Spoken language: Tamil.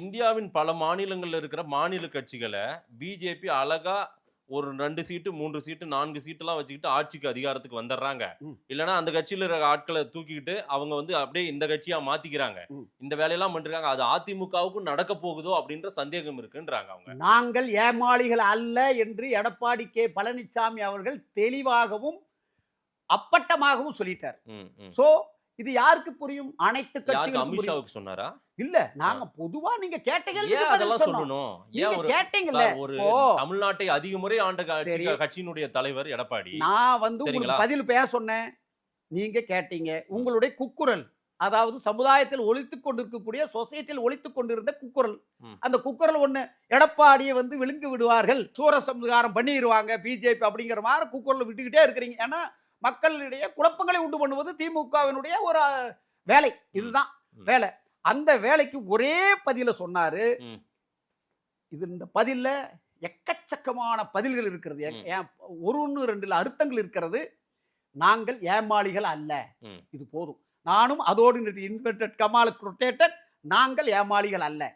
இந்தியாவின் பல மாநிலங்கள்ல இருக்கிற மாநில கட்சிகளை பிஜேபி அழகா ஒரு 2 சீட்டு, 3 சீட்டு, 4 சீட்டுலாம் வச்சுக்கிட்டு ஆட்சிக்கு அதிகாரத்துக்கு வந்துடுறாங்க. ம். இல்லன்னா அந்த கட்சியில இருக்கிற ஆட்கள தூக்கிக்கிட்டு அவங்க வந்து அப்படியே இந்த கட்சியா மாத்திக்கிறாங்க. ம். இந்த வேலையெல்லாம் பண்ணிருக்காங்க. அது அதிமுகவுக்கும் நடக்க போகுதோ அப்படின்ற சந்தேகம் இருக்குன்றாங்க அவங்க. நாங்கள் ஏமாளிகள் அல்ல என்று எடப்பாடி கே பழனிசாமி அவர்கள் தெளிவாகவும் அப்பட்டமாகவும் சொல்லிட்டார். ம், ம். சோ இது யாருக்கு புரியும்? அனைத்து யாருக்கு கட்சிகளுக்கும் புரியும். அமித்ஷாவுக்கு சொன்னாரா? இல்ல நாங்க பொதுவா நீங்க கேட்ட ஏன் கேள்விக்கு பதில் அதெல்லாம் சொன்னோம். சொல்லணும்? ஏன் நீங்க ஒரு கேட்டீங்கல்ல. சார் ஒரு இப்போ தமிழ்நாட்டை அதிக முறை ஆண்ட சரி. கட்சியினுடைய தலைவர் எடப்பாடி. நான் வந்து சரிங்களா? உங்களுக்கு பதில் பேச சொன்னேன். நீங்க கேட்டீங்க. உங்களுடைய குக்குரல், அதாவது சமுதாயத்தில் ஒலித்துக் கொண்டிருக்கக்கூடிய சொசைட்டியில் ஒலித்துக் கொண்டிருந்த குக்குரல். ம். அந்த குக்குரல் ஒண்ணு, எடப்பாடியை வந்து விழுங்கி விடுவார்கள், சூரசம்ஹாரம் பண்ணிடுவாங்க பிஜேபி அப்படிங்கிற மாதிரி குக்குரல் விட்டுக்கிட்டே இருக்கிறீங்க. ஏன்னா மக்களிடையே குழப்பங்களை உண்டு பண்ணுவது திமுகவினுடைய ஒரு வேலை. இதுதான் ம். வேலை. அந்த வேலைக்கு ஒரே பதில சொன்னாரு. ம். இது இந்த பதில்ல எக்கச்சக்கமான பதில்கள் இருக்கிறது. ம். ஏன் 1 2 அர்த்தங்கள் இருக்கிறது. நாங்கள் ஏமாளிகள் அல்ல. ம். இது போதும். நானும் அதோடு இன்வெர்டட் கமால குரோட்டேட்டட் நாங்கள் ஏமாளிகள் அல்ல.